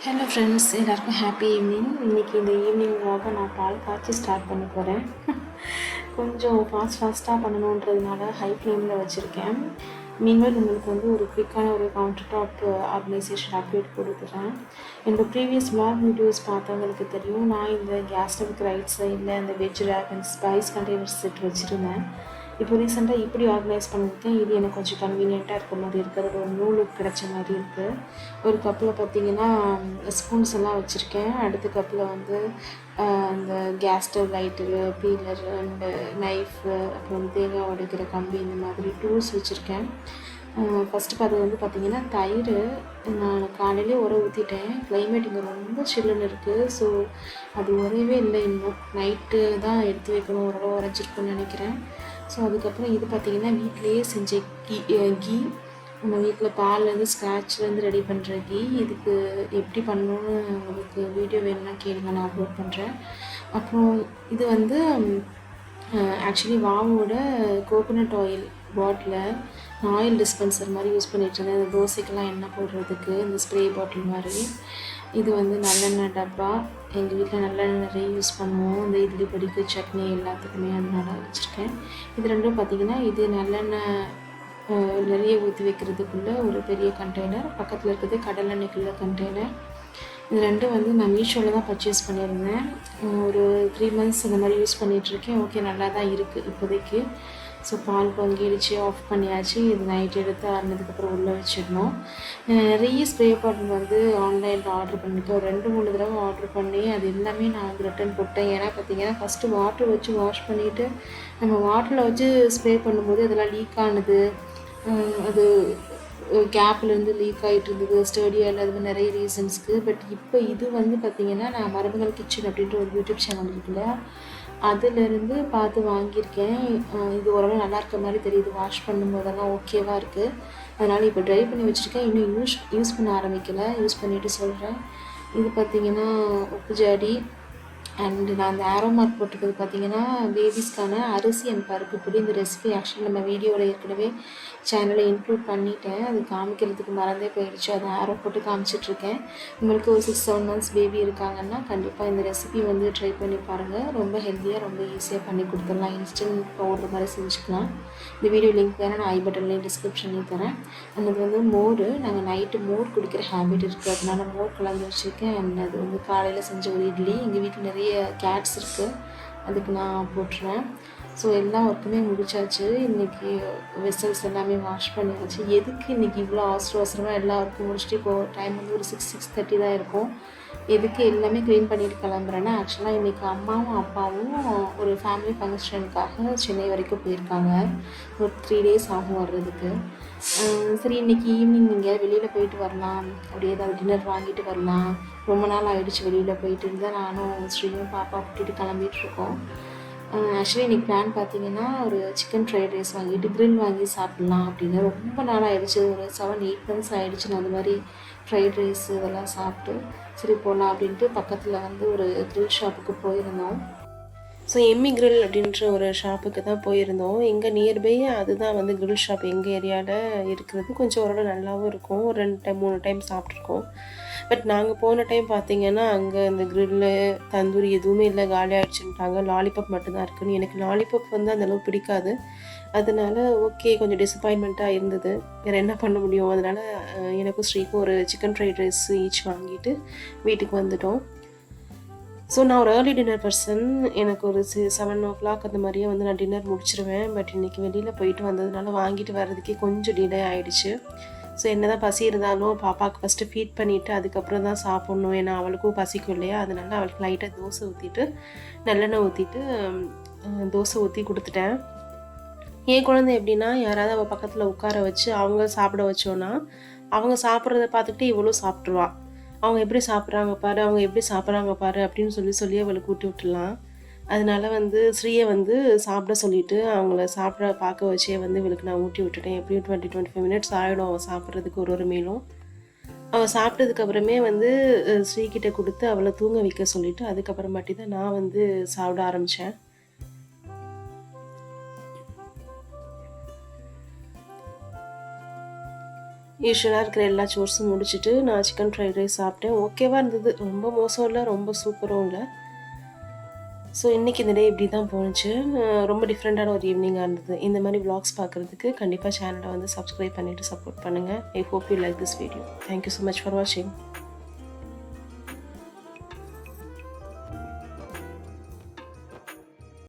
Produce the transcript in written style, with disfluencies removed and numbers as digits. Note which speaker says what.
Speaker 1: Hello friends, எல்லாருக்கும் happy evening. இன்றைக்கி இந்த ஈவினிங் வாக நான் பால் காய்ச்சி ஸ்டார்ட் பண்ண போகிறேன். கொஞ்சம் ஃபாஸ்ட்டாக பண்ணணுன்றதுனால ஹை ஃப்ளேமில் வச்சுருக்கேன். மீன்வேல் உங்களுக்கு வந்து ஒரு குவிக்கான ஒரு கவுண்டர் டாப் ஆர்கனைசேஷன் அப்டேட் கொடுத்துறேன். என்னோடய ப்ரீவியஸ் vlog வீடியோஸ் பார்த்தவங்களுக்கு தெரியும், நான் இந்த கேஸ் ஸ்டவ்வுக்கு ரைட் சைடில் இந்த veg rack and spice containers set வச்சுருந்தேன். இப்போ ரீசெண்டாக இப்படி ஆர்கனைஸ் பண்ணியிருக்கேன். இது எனக்கு கொஞ்சம் கன்வீனியண்ட்டாக இருக்க மாதிரி இருக்குது. ஒரு நியூ லுக் கிடைச்ச மாதிரி இருக்குது. ஒரு கப்பில் பார்த்திங்கன்னா ஸ்பூன்ஸ் எல்லாம் வச்சுருக்கேன். அடுத்த கப்பில் வந்து இந்த gas stove lighter, peeler and knife, அப்புறம் தேங்காய் உடைக்கிற கம்பி, இந்த மாதிரி டூல்ஸ் வச்சுருக்கேன். ஃபஸ்ட்டு அது வந்து பார்த்திங்கன்னா தயிர் நான் காலையிலே உர ஊற்றிட்டேன். கிளைமேட் இங்கே ரொம்ப சில்லுன்னு இருக்குது. ஸோ அது உரையவே இல்லை. இன்னும் நைட்டு தான் எடுத்து வைக்கணும். ஓரளவு உரைஞ்சிருக்குன்னு நினைக்கிறேன். ஸோ அதுக்கப்புறம் இது பார்த்திங்கன்னா வீட்டிலையே செஞ்ச கீ நம்ம வீட்டில் பால்லேருந்து ஸ்க்ராட்ச்லேருந்து ரெடி பண்ணுற கீ. இதுக்கு எப்படி பண்ணணுன்னு உங்களுக்கு வீடியோ வேணும்னா கேளுங்க, நான் அப்லோட் பண்ணுறேன். அப்புறம் இது வந்து ஆக்சுவலி வாவோட கோகோனட் ஆயில் பாட்டில் நான் ஆயில் டிஸ்பென்சர் மாதிரி யூஸ் பண்ணிகிட்ருந்தேன். இந்த தோசைக்கெல்லாம் எண்ணெய் போடுறதுக்கு இந்த ஸ்ப்ரே பாட்டில் மாதிரி. இது வந்து நல்லெண்ணெய் டப்பா. எங்கள் வீட்டில் நல்லெண்ணெய் நிறைய யூஸ் பண்ணுவோம், இந்த இட்லி பொடிக்கு, சட்னி எல்லாத்துக்குமே. அதனால வச்சுருக்கேன். இது ரெண்டும் பார்த்திங்கன்னா இது நல்லெண்ணெய் நிறைய ஊற்றி வைக்கிறதுக்குள்ள ஒரு பெரிய கண்டெய்னர், பக்கத்தில் இருக்கிறது கடலெண்ணெய்க்குள்ள கண்டெய்னர். இது ரெண்டும் வந்து நான் மீஷோவில் தான் பர்ச்சேஸ் பண்ணியிருந்தேன். ஒரு 3 months இந்த மாதிரி யூஸ் பண்ணிகிட்ருக்கேன். ஓகே, நல்லா தான் இருக்குது இப்போதைக்கு. ஸோ பால் பொங்கிடுச்சு, ஆஃப் பண்ணியாச்சு. இது நைட் எடுத்து ஆறினதுக்கப்புறம் உள்ளே வச்சிடணும். நிறைய ஸ்ப்ரே பாட்டில் வந்து ஆன்லைனில் ஆர்டர் பண்ணியிருக்கேன். ஒரு 2-3 தடவை ஆர்டர் பண்ணி அது எல்லாமே நான் வந்து ரிட்டன் போட்டேன். ஏன்னா பார்த்திங்கன்னா ஃபஸ்ட்டு வாட்டர் வச்சு வாஷ் பண்ணிவிட்டு நம்ம வாட்டரில் வச்சு ஸ்ப்ரே பண்ணும்போது அதெல்லாம் லீக் ஆனது, அது கேப்லேருந்து லீக் ஆகிட்டு இருந்தது, ஸ்டடியாக இல்லாத நிறைய ரீசன்ஸ்க்கு. பட் இப்போ இது வந்து பார்த்திங்கன்னா நான் மரபுகள் கிச்சன் அப்படின்ற ஒரு யூடியூப் சேனல் இருக்குல்ல, அதிலேருந்து பார்த்து வாங்கியிருக்கேன். இது ஓரளவு நல்லா இருக்க மாதிரி தெரியுது. வாஷ் பண்ணும்போதெல்லாம் ஓகேவாக இருக்குது. அதனால் இப்போ ட்ரை பண்ணி வச்சுருக்கேன். இன்னும் யூஸ் பண்ண ஆரம்பிக்கலை. யூஸ் பண்ணிவிட்டு சொல்கிறேன். இது பார்த்திங்கன்னா உப்பு ஜாடி. அண்டு நான் அந்த ஆரோ மார்க் போட்டிருக்கிறது பார்த்திங்கன்னா பேபிஸ்க்கான அரிசி அண்ட் பருப்பு பொடி. இந்த ரெசிபி ஆக்சுவலி நம்ம வீடியோவில் ஏற்கனவே சேனலில் இன்க்ளூட் பண்ணிட்டேன். அது காமிக்கிறதுக்கு மறந்தே போயிடுச்சு. அதை ஆரோ போட்டு காமிச்சிட்ருக்கேன். உங்களுக்கு ஒரு 6-7 months பேபி இருக்காங்கன்னா கண்டிப்பாக இந்த ரெசிபி வந்து ட்ரை பண்ணி பாருங்கள். ரொம்ப ஹெல்த்தியாக, ரொம்ப ஈஸியாக பண்ணி கொடுத்துடலாம். இன்ஸ்டன்ட் பவுடர் மாதிரி செஞ்சுக்கலாம். இந்த வீடியோ லிங்க் வேணால் நான் ஐ பட்டன்லேயும் டிஸ்கிரிப்ஷன்லேயும் தரேன். அது வந்து மோர். நாங்கள் நைட்டு மோர் குடிக்கிற ஹேபிட் இருக்குது, அதனால மோர் கலந்து வச்சுருக்கேன். அண்ட் அது வந்து காலையில் செஞ்ச ஒரு இட்லி. எங்கள் வீட்டில் நிறைய கேட்ஸ் இருக்குது, அதுக்கு நான் போட்டுருவேன். ஸோ எல்லா ஒர்க்குமே முடிச்சாச்சு. இன்றைக்கி வெசல்ஸ் எல்லாமே வாஷ் பண்ணியாச்சு. எதுக்கு இன்றைக்கி இவ்வளோ அவசரமாக எல்லா ஒர்க்கும் முடிச்சுட்டு இப்போது டைம் வந்து ஒரு 6-6:30 தான் இருக்கும். எதுக்கு எல்லாமே க்ளீன் பண்ணிட்டு கிளம்புறேன்னா, ஆக்சுவலாக இன்றைக்கி அம்மாவும் அப்பாவும் ஒரு ஃபேமிலி ஃபங்க்ஷனுக்காக சென்னை வரைக்கும் போயிருக்காங்க. ஒரு 3 days ஆகும் வர்றதுக்கு. சரி, இன்றைக்கி ஈவினிங் நீங்கள் வெளியில் போயிட்டு வரலாம், அப்படியே ஏதாவது டின்னர் வாங்கிட்டு வரலாம். ரொம்ப நாள் ஆகிடுச்சு வெளியில் போயிட்டு இருந்தால். நானும் ஸ்ரீயும் பாப்பா கூட்டிகிட்டு கிளம்பிகிட்ருக்கோம். ஆக்சுவலி இன்றைக்கி பிளான் பார்த்திங்கன்னா ஒரு சிக்கன் ஃப்ரைட் ரைஸ் வாங்கிட்டு க்ரில் வாங்கி சாப்பிட்லாம் அப்படின்னு. ரொம்ப நாள் ஆகிடுச்சு, ஒரு 7-8 months ஆகிடுச்சு நான் அந்த மாதிரி ஃப்ரைட் ரைஸ் இதெல்லாம் சாப்பிட்டு. சரி போகலாம் அப்படின்ட்டு பக்கத்தில் வந்து ஒரு க்ரில் ஷாப்புக்கு போயிருந்தோம். ஸோ எம்மி கிரில் அப்படின்ற ஒரு ஷாப்புக்கு தான் போயிருந்தோம். எங்கள் நியர்பை அதுதான் வந்து கிரில் ஷாப் எங்கள் ஏரியாவில் இருக்கிறது. கொஞ்சம் ஓரளவு நல்லாவும் இருக்கும். ஒரு 2-3 டைம் சாப்பிட்ருக்கோம். பட் நாங்கள் போன டைம் பார்த்திங்கன்னா அங்கே இந்த கிரில்லு, தந்தூரி எதுவுமே இல்லை, காலி ஆகிடுச்சுட்டாங்க. லாலிபாப் மட்டும்தான் இருக்குதுன்னு. எனக்கு லாலிபாப் வந்து அந்தளவு பிடிக்காது. அதனால் ஓகே, கொஞ்சம் டிசப்பாயின்மெண்ட்டாக இருந்தது. வேறு என்ன பண்ண முடியும். அதனால் எனக்கும் ஸ்ரீக்கும் ஒரு சிக்கன் ஃப்ரைட் ரைஸ் ஈச் வாங்கிட்டு வீட்டுக்கு வந்துட்டோம். ஸோ நான் ஒரு ஏர்லி டின்னர் பர்சன். எனக்கு ஒரு 7 o'clock அந்த மாதிரியே வந்து நான் டின்னர் முடிச்சிருவேன். பட் இன்றைக்கி வெளியில் போயிட்டு வந்ததுனால வாங்கிட்டு வர்றதுக்கே கொஞ்சம் டிலே ஆகிடுச்சு. ஸோ என்ன தான் பசி இருந்தாலும் பாப்பாவுக்கு ஃபஸ்ட்டு ஃபீட் பண்ணிவிட்டு அதுக்கப்புறம் தான் சாப்பிட்ணும். ஏன்னா அவளுக்கும் பசிக்கும் இல்லையா. அதனால அவளுக்கு லைட்டாக தோசை ஊற்றிட்டு நல்லெண்ணெய் ஊற்றிட்டு தோசை ஊற்றி கொடுத்துட்டேன். என் குழந்தை எப்படின்னா, யாராவது அவள் பக்கத்தில் உட்கார வச்சு அவங்க சாப்பிட வச்சோன்னா அவங்க சாப்பிட்றத பார்த்துக்கிட்டு இவளும் சாப்பிட்ருவா. அவங்க எப்படி சாப்பிட்றாங்க பாரு, அவங்க எப்படி சாப்பிட்றாங்க பாரு அப்படின்னு சொல்லி அவளுக்கு ஊட்டி விட்டுடலாம். அதனால வந்து ஸ்ரீயை வந்து சாப்பிட சொல்லிவிட்டு அவங்கள சாப்பிட பார்க்க வச்சே வந்து இவளுக்கு நான் ஊட்டி விட்டுட்டேன். எப்படியும் 20-25 minutes ஆகிடும் அவள் சாப்பிட்றதுக்கு ஒரு மீலும். அவள் சாப்பிட்டதுக்கப்புறமே வந்து ஸ்ரீகிட்ட கொடுத்து அவளை தூங்க வைக்க சொல்லிவிட்டு அதுக்கப்புறமாட்டி தான் நான் வந்து சாப்பிட ஆரம்பித்தேன். யூஷுவலாக இருக்கிற எல்லா சோர்ஸும் முடிச்சுட்டு நான் சிக்கன் ஃப்ரைட் ரைஸ் சாப்பிட்டேன். ஓகேவாக இருந்தது, ரொம்ப மோசம் இல்லை, ரொம்ப சூப்பரும் இல்லை. ஸோ இன்றைக்கி இந்த டே இப்படி தான் போணுச்சு. ரொம்ப டிஃப்ரெண்ட்டான ஒரு ஈவினிங்காக இருந்தது. இந்த மாதிரி விளாக்ஸ் பார்க்குறதுக்கு கண்டிப்பாக சேனலை வந்து சப்ஸ்கிரைப் பண்ணிவிட்டு சப்போர்ட் பண்ணுங்கள். I hope you like this video. Thank you so much for வாட்சிங்.